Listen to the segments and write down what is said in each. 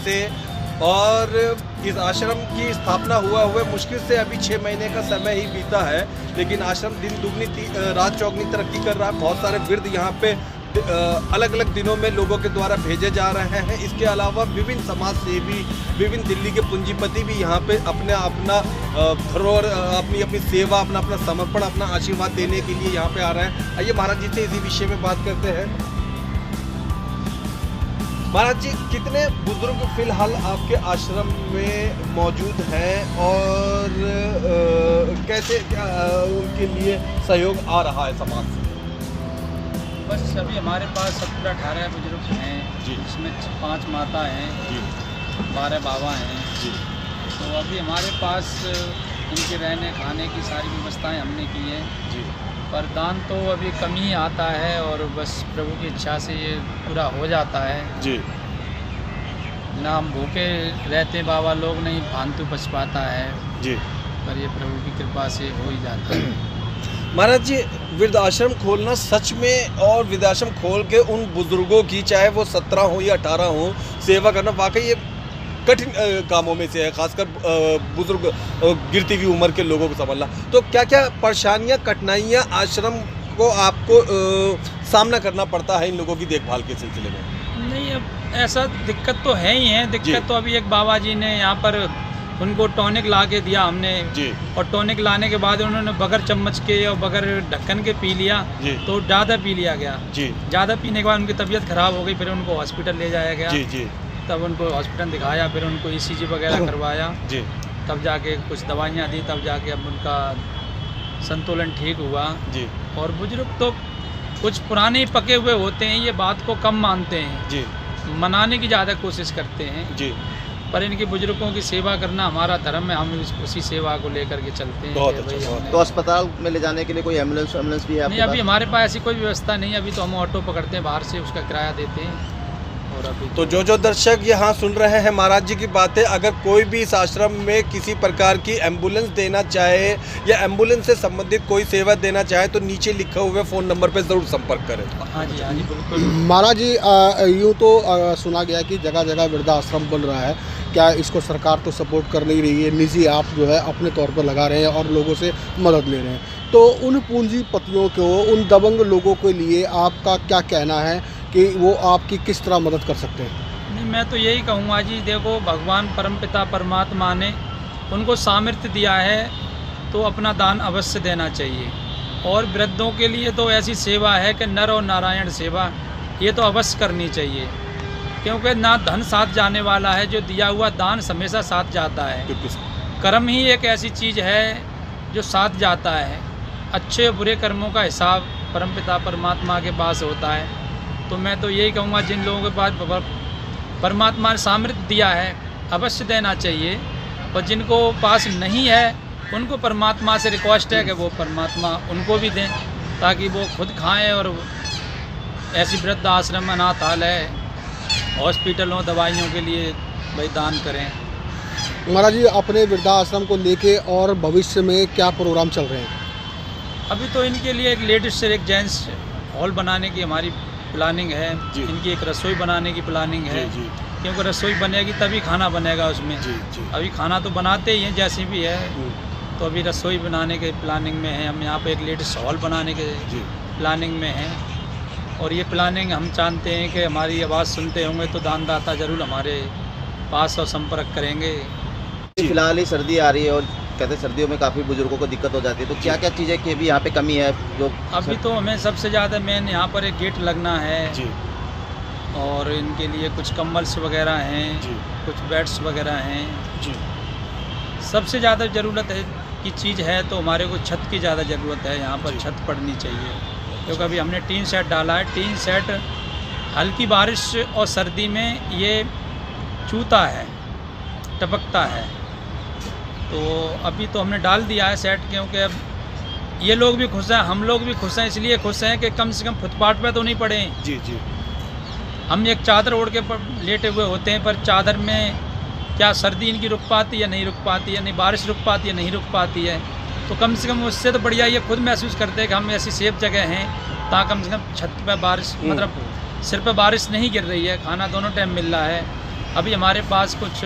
से। और इस आश्रम की स्थापना हुए मुश्किल से अभी 6 महीने का समय ही बीता है, लेकिन आश्रम दिन दुगनी रात चौगनी तरक्की कर रहा है। बहुत सारे वृद्ध यहाँ पे अलग अलग दिनों में लोगों के द्वारा भेजे जा रहे हैं। इसके अलावा विभिन्न समाज सेवी, विभिन्न दिल्ली के पूंजीपति भी यहाँ पे अपना धरोहर, अपनी सेवा, अपना समर्पण, अपना आशीर्वाद देने के लिए यहाँ पे आ रहे हैं। आइए महाराज जी से इसी विषय में बात करते हैं। महाराज जी, कितने बुजुर्ग फिलहाल आपके आश्रम में मौजूद हैं और कैसे उनके लिए सहयोग आ रहा है समाज से? बस अभी हमारे पास 17-18 बुजुर्ग हैं जी, जिसमें 5 माता हैं जी, 12 बाबा हैं जी। तो अभी हमारे पास इनके रहने खाने की सारी व्यवस्थाएं हमने की हैं जी। पर दान तो अभी कम ही आता है और बस प्रभु की इच्छा से ये पूरा हो जाता है जी। ना हम भूखे रहते बाबा लोग, नहीं फालतू बच पाता है जी, पर ये प्रभु की कृपा से हो ही जाता है। महाराज जी, वृद्धाश्रम खोलना सच में, और वृद्धाश्रम खोल के उन बुजुर्गों की, चाहे वो 17 हो या 18 हो, सेवा करना वाकई ये कठिन कामों में से है, खासकर बुजुर्ग गिरती हुई उम्र के लोगों को संभालना। तो क्या क्या परेशानियां, कठिनाइयां आश्रम को आपको सामना करना पड़ता है इन लोगों की देखभाल के सिलसिले में? नहीं, अब ऐसा दिक्कत तो है ही है। दिक्कत तो अभी एक बाबा जी ने यहाँ पर उनको टॉनिक ला के दिया हमने जी, और टॉनिक लाने के बाद उन्होंने बगैर चम्मच के और बगैर ढक्कन के पी लिया तो ज़्यादा पी लिया गया जी। ज़्यादा पीने के बाद उनकी तबीयत खराब हो गई, फिर उनको हॉस्पिटल ले जाया गया जी। तब उनको हॉस्पिटल दिखाया, फिर उनको ECG वगैरह करवाया जी, तब जाके कुछ दवाइयाँ दी, तब जाके अब उनका संतुलन ठीक हुआ जी। और बुजुर्ग तो कुछ पुराने ही पके हुए होते हैं, ये बात को कम मानते हैं जी, मनाने की ज़्यादा कोशिश करते हैं जी। पर इनके बुजुर्गों की सेवा करना हमारा धर्म है, हम उसी सेवा को लेकर के चलते हैं। बहुत अच्छा। तो अस्पताल में ले जाने के लिए कोई एम्बुलेंस भी है? नहीं, अभी हमारे पास ऐसी कोई व्यवस्था नहीं है। अभी तो हम ऑटो पकड़ते हैं बाहर से, उसका किराया देते हैं। और अभी तो जो दर्शक यहाँ सुन रहे हैं महाराज जी की बातें, अगर कोई भी इस आश्रम में किसी प्रकार की एम्बुलेंस देना चाहे या एम्बुलेंस से संबंधित कोई सेवा देना चाहे तो नीचे लिखे हुए फ़ोन नंबर पर ज़रूर संपर्क करें। हाँ जी, हाँ जी, बिल्कुल। महाराज जी, यूँ तो सुना गया कि जगह जगह वृद्धाश्रम बन रहा है, क्या इसको सरकार तो सपोर्ट कर नहीं रही है, निजी आप जो है अपने तौर पर लगा रहे हैं और लोगों से मदद ले रहे हैं, तो उन पूंजीपतियों को, उन दबंग लोगों के लिए आपका क्या कहना है कि वो आपकी किस तरह मदद कर सकते हैं? नहीं, मैं तो यही कहूँगा जी, देखो भगवान परमपिता परमात्मा ने उनको सामर्थ्य दिया है तो अपना दान अवश्य देना चाहिए। और वृद्धों के लिए तो ऐसी सेवा है कि नर और नारायण सेवा, ये तो अवश्य करनी चाहिए, क्योंकि ना धन साथ जाने वाला है, जो दिया हुआ दान हमेशा साथ जाता है। कर्म ही एक ऐसी चीज़ है जो साथ जाता है। अच्छे बुरे कर्मों का हिसाब परमपिता परमात्मा के पास होता है। तो मैं तो यही कहूँगा, जिन लोगों के पास परमात्मा ने सामर्थ्य दिया है अवश्य देना चाहिए, और जिनको पास नहीं है उनको परमात्मा से रिक्वेस्ट है कि वो परमात्मा उनको भी दें, ताकि वो खुद खाएं और ऐसी वृद्ध आश्रम, अनाथालय, हॉस्पिटलों, दवाइयों के लिए भाई दान करें। महाराज जी, अपने वृद्धाश्रम को लेके और भविष्य में क्या प्रोग्राम चल रहे हैं? अभी तो इनके लिए एक लेडीज से एक जेंट्स हॉल बनाने की हमारी प्लानिंग है। इनकी एक रसोई बनाने की प्लानिंग है जी। क्योंकि रसोई बनेगी तभी खाना बनेगा उसमें जी। अभी खाना तो बनाते ही हैं जैसे भी है, तो अभी रसोई बनाने के प्लानिंग में है। हम यहाँ पे एक लेडीज हॉल बनाने के प्लानिंग में हैं, और ये प्लानिंग हम चाहते हैं कि हमारी आवाज़ सुनते होंगे तो दानदाता ज़रूर हमारे पास और संपर्क करेंगे। फिलहाल ही सर्दी आ रही है और कहते हैं सर्दियों में काफ़ी बुजुर्गों को दिक्कत हो जाती है, तो क्या क्या चीज़ें की अभी यहाँ पे कमी है? जो अभी तो हमें सबसे ज़्यादा मेन यहाँ पर एक गेट लगना है जी। और इनके लिए कुछ कम्बल्स वगैरह हैं जी। कुछ बेड्स वगैरह हैं जी। सबसे ज़्यादा ज़रूरत है की चीज़ है तो हमारे को छत की ज़्यादा ज़रूरत है। यहाँ पर छत पड़नी चाहिए, क्योंकि अभी हमने टीन सेट डाला है। टीन सेट हल्की बारिश और सर्दी में ये चूता है, टपकता है, तो अभी तो हमने डाल दिया है सेट, क्योंकि अब ये लोग भी खुश हैं, हम लोग भी खुश हैं। इसलिए खुश हैं कि कम से कम फुटपाथ पे तो नहीं पड़े जी जी। हम एक चादर ओढ़ के लेटे हुए होते हैं, पर चादर में क्या सर्दी इनकी रुक पाती है, नहीं रुक पाती है, नहीं बारिश रुक पाती है, नहीं रुक पाती है। तो कम से कम उससे तो बढ़िया ये खुद महसूस करते हैं कि हम ऐसी सेफ जगह हैं, ताकि कम से कम छत पे बारिश, मतलब सिर पे बारिश नहीं गिर रही है, खाना दोनों टाइम मिल रहा है, अभी हमारे पास कुछ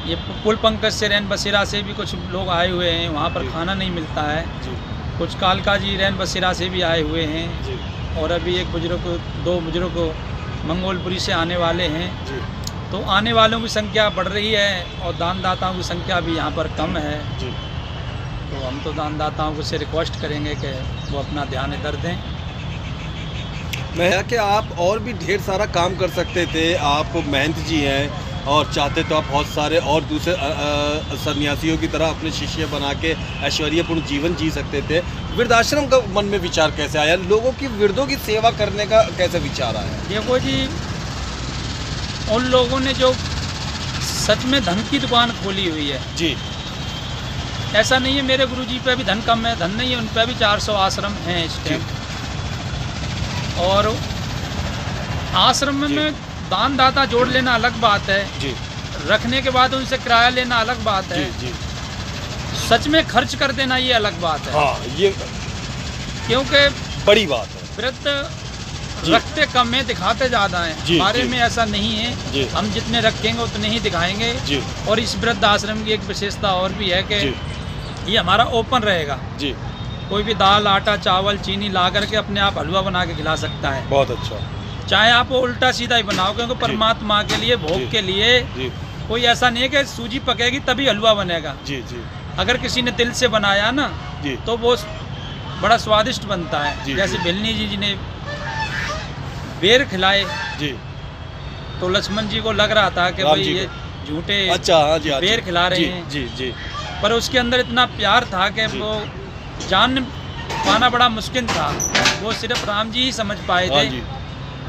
ये पुल पंकज से रैन बसेरा से भी कुछ लोग आए हुए हैं, वहाँ पर खाना नहीं मिलता है। कुछ कालका जी रैन बसेरा से भी आए हुए हैं और अभी एक बुजुर्ग, 2 बुजुर्ग मंगोलपुरी से आने वाले हैं। तो आने वालों की संख्या बढ़ रही है और दानदाताओं की संख्या भी यहाँ पर कम है। तो हम तो दानदाताओं से रिक्वेस्ट करेंगे कि वो अपना ध्यान इधर दें। मैं कि आप और भी ढेर सारा काम कर सकते थे, आप महंत जी हैं और चाहते तो आप बहुत सारे और दूसरे सन्यासियों की तरह अपने शिष्य बना के ऐश्वर्यपूर्ण जीवन जी सकते थे। वृद्धाश्रम का मन में विचार कैसे आया, लोगों की वृद्धों की सेवा करने का कैसे विचार आया? देखो जी, उन लोगों ने जो सच में धन की दुकान खोली हुई है जी, ऐसा नहीं है मेरे गुरुजी पे भी धन कम है, धन नहीं है, उन पे भी 400 आश्रम हैं इस टाइम। और आश्रम में दान दाता जोड़ लेना अलग बात है जी, रखने के बाद उनसे किराया लेना अलग बात है जी, सच में खर्च कर देना ये अलग बात है। हाँ, ये क्योंकि बड़ी बात है। वृत्त रखते कम है, दिखाते ज़्यादा हैं। हमारे में ऐसा नहीं है, हम जितने रखेंगे उतने ही दिखाएंगे जी। और इस वृद्ध आश्रम की एक विशेषता और भी है कि ये हमारा ओपन रहेगा जी। कोई भी दाल, आटा, चावल, चीनी ला करके अपने आप हलवा बना के खिला सकता है। बहुत अच्छा। चाहे आप वो उल्टा सीधा ही बनाओ, क्योंकि परमात्मा के लिए, भोग के लिए कोई ऐसा नहीं है कि सूजी पकेगी तभी हलवा बनेगा जी जी। अगर किसी ने दिल से बनाया ना जी, तो वो बड़ा स्वादिष्ट बनता है जी। जैसे भिलनी जी ने बेर खिलाए जी, तो लक्ष्मण जी को लग रहा था कि भाई ये झूठे बेर खिला रहे हैं जी जी, पर उसके अंदर इतना प्यार था कि वो जान पाना बड़ा मुश्किल था। वो सिर्फ राम जी ही समझ पाए थे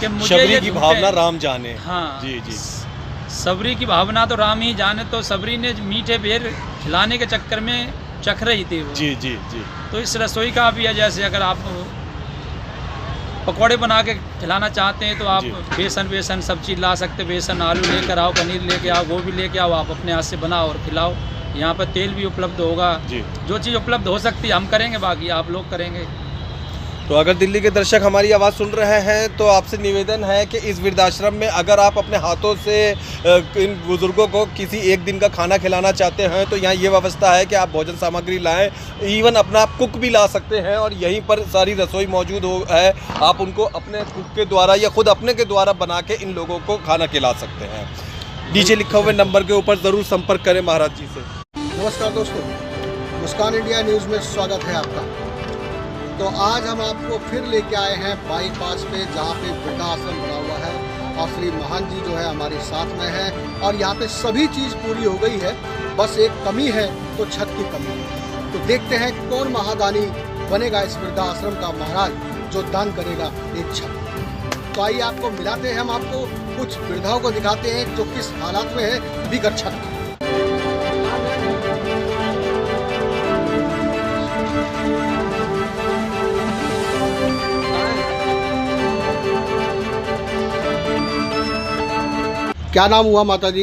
कि मुझे ये की भावना राम जाने। हाँ जी जी, सबरी की भावना तो राम ही जाने। तो सबरी ने मीठे बेर खिलाने के चक्कर में चख रही थी वो जी जी जी। तो इस रसोई का भी है, जैसे अगर आप पकौड़े बना के खिलाना चाहते हैं तो आप बेसन सब चीज़ ला सकते, बेसन, आलू लेकर आओ, पनीर लेके आओ, गोभी लेके आओ, आप अपने हाथ से बनाओ और खिलाओ। यहाँ पर तेल भी उपलब्ध होगा जी। जो चीज़ उपलब्ध हो सकती है हम करेंगे, बाकी आप लोग करेंगे। तो अगर दिल्ली के दर्शक हमारी आवाज़ सुन रहे हैं तो आपसे निवेदन है कि इस वृद्धाश्रम में अगर आप अपने हाथों से इन बुज़ुर्गों को किसी एक दिन का खाना खिलाना चाहते हैं तो यहाँ ये व्यवस्था है कि आप भोजन सामग्री लाएं, इवन अपना आप कुक भी ला सकते हैं और यहीं पर सारी रसोई मौजूद है। आप उनको अपने कुक के द्वारा या खुद अपने के द्वारा बना के इन लोगों को खाना खिला सकते हैं। नीचे लिखा हुए नंबर के ऊपर ज़रूर संपर्क करें महाराज जी से। नमस्कार दोस्तों, मुस्कान इंडिया न्यूज़ में स्वागत है आपका। तो आज हम आपको फिर लेके आए हैं बाईपास पे, जहाँ पे वृद्धाश्रम बना हुआ है और श्री महान जी जो है हमारे साथ में है और यहाँ पे सभी चीज़ पूरी हो गई है, बस एक कमी है तो छत की कमी है। तो देखते हैं कौन महादानी बनेगा इस वृद्धाश्रम का महाराज जो दान करेगा एक छत। तो आइए आपको मिलाते हैं, हम आपको कुछ वृद्धाओं को दिखाते हैं जो किस हालात में है बिगर छत के। क्या नाम हुआ माता जी?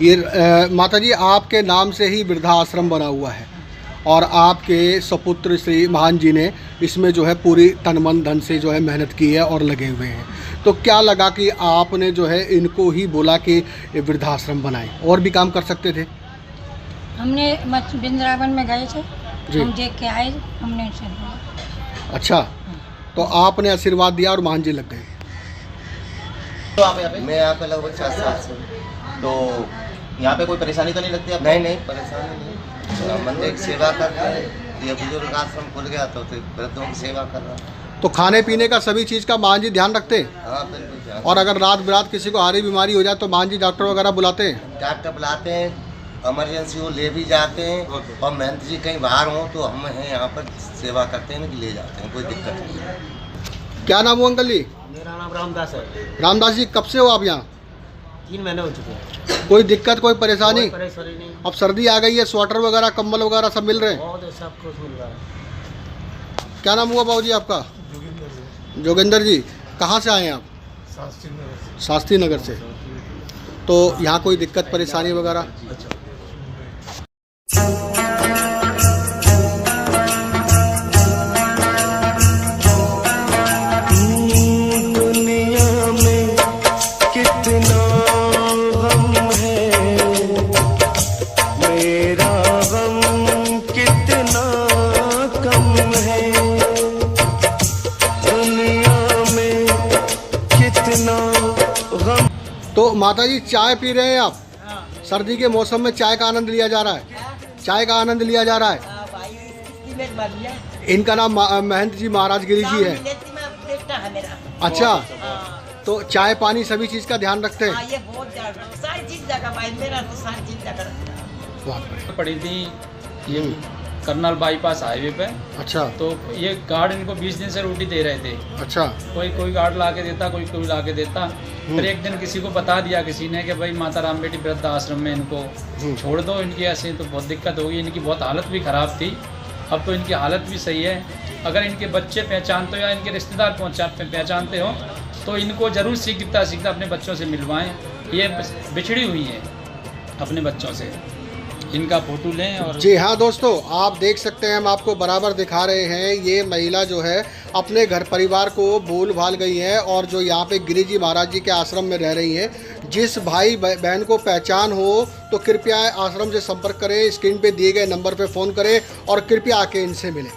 ये माता जी आपके नाम से ही वृद्धाश्रम बना हुआ है और आपके सपुत्र श्री महान जी ने इसमें जो है पूरी तन मन धन से जो है मेहनत की है और लगे हुए हैं। तो क्या लगा कि आपने जो है इनको ही बोला कि वृद्धाश्रम बनाएं, और भी काम कर सकते थे? हमने वृंदावन में गए थे, हम देख के आए, हमने उनसे बोला। अच्छा, तो आपने आशीर्वाद दिया और महान जी लग गए। तो आप मैं यहाँ पे लगभग 4 साल से। तो यहाँ पे कोई परेशानी तो नहीं लगती आपको? नहीं परेशानी नहीं। मंदिर की सेवा करते हैं, ये बुजुर्ग आश्रम खुल गया तो वृद्धों की सेवा कर रहा है। तो खाने पीने का सभी चीज़ का महान जी ध्यान रखते हैं? हाँ बिल्कुल। और अगर रात बिरात किसी को हारी बीमारी हो जाए तो महान जी डॉक्टर वगैरह बुलाते हैं? डॉक्टर बुलाते हैं, इमरजेंसी हो ले भी जाते हैं, और महंत जी कहीं बाहर हों तो हम हैं यहाँ पर सेवा करते हैं, ले जाते हैं, कोई दिक्कत नहीं है। क्या नाम हो अंकल जी? मेरा नाम रामदास है। रामदास जी, कब से हो आप यहाँ? 3 महीने हो चुके हैं। कोई दिक्कत, कोई परेशानी? कोई परेशानी नहीं। अब सर्दी आ गई है, स्वेटर वगैरह, कंबल वगैरह सब मिल रहे हैं? बहुत सब कुछ मिल रहा है। क्या नाम हुआ बाबूजी आपका? जोगिंदर जी। कहाँ से आए हैं आप? शास्त्री नगर से। तो यहाँ कोई दिक्कत परेशानी वगैरह? दुनिया में कितने माता जी चाय पी रहे हैं आप? सर्दी के मौसम में चाय का आनंद लिया जा रहा है, चाय का आनंद लिया जा रहा है। इनका नाम महंत जी महाराज गिरी जी है। अच्छा, तो चाय पानी सभी चीज का ध्यान रखते हैं। ये बहुत सारी चीज जगह भाई, मेरा तो सारी चीज जगह बहुत बढ़िया। पड़ी थी ये करनाल बाईपास हाईवे पे। अच्छा, तो ये गार्ड इनको 20 दिन से रोटी दे रहे थे। अच्छा, कोई गार्ड ला के देता, कोई ला के देता। फिर एक दिन किसी को बता दिया किसी ने कि भाई माता राम बेटी वृद्ध आश्रम में इनको छोड़ दो, इनकी ऐसे तो बहुत दिक्कत होगी। इनकी बहुत हालत भी ख़राब थी, अब तो इनकी हालत भी सही है। अगर इनके बच्चे पहचानते हो या इनके रिश्तेदार पहचानते हो तो इनको ज़रूर सीखता अपने बच्चों से मिलवाएं। ये बिछड़ी हुई हैं अपने बच्चों से, इनका फोटो लें। और जी हाँ दोस्तों, आप देख सकते हैं, हम आपको बराबर दिखा रहे हैं। ये महिला जो है अपने घर परिवार को भूल भाल गई है और जो यहाँ पे गिरी जी महाराज जी के आश्रम में रह रही हैं। जिस भाई बहन को पहचान हो तो कृपया आश्रम से संपर्क करें, स्क्रीन पे दिए गए नंबर पे फ़ोन करें और कृपया आके इनसे मिलें।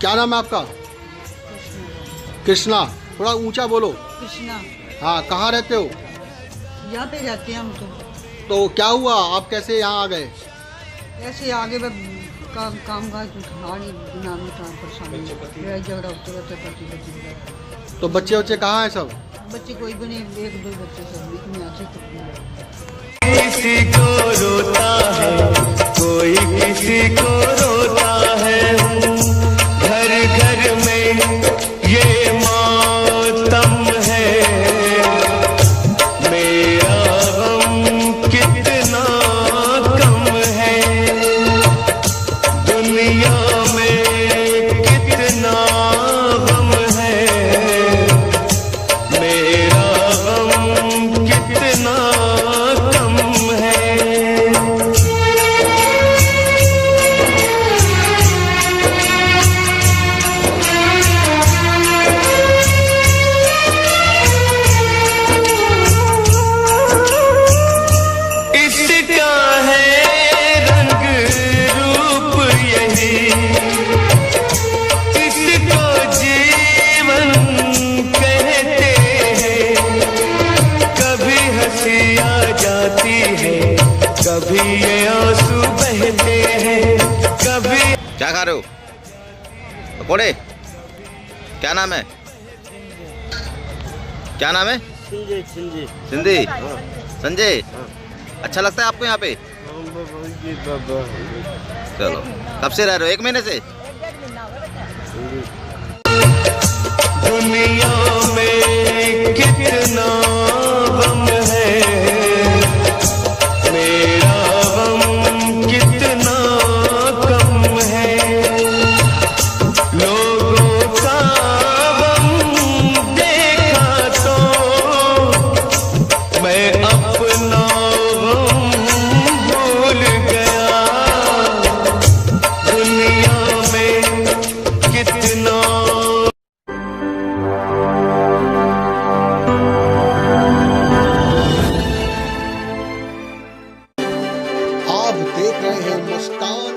क्या नाम है आपका? कृष्णा। थोड़ा ऊंचा बोलो। कृष्णा, हाँ, कहाँ रहते हो? यहाँ पे जाते हैं हम तो क्या हुआ, आप कैसे यहाँ आ गए? ऐसे आगे काम काज उठानी बिना में परेशानी झगड़ा होते रहते पति तो बच्चे कहाँ हैं सब? बच्चे कोई भी नहीं, 1-2 बच्चे सब में आते तो किसी को रोता है, कोई किसी को रोता है। घर घर में ये मातम है, मेरा गम कितना कम है। दुनिया में कितना गम है, मेरा गम कितना कम है। इसका है रंग रूप यही, इसको जीवन कहते हैं। कभी हंसी आ जाती है, कभी ये आंसू बहते हैं, कभी। क्या खा रहे हो? पकोड़े? क्या नाम है? क्या नाम है? सिंधी। संजय। अच्छा लगता है आपको यहाँ पे? चलो, कब से रह रहे हो? 1 महीने से? दुनिया में कितना गम है, मेरा गम कितना कम है। लोगों का गम देखा तो मैं अपना गम भूल गया। दुनिया में कितना आप देख रहे हैं मुस्कान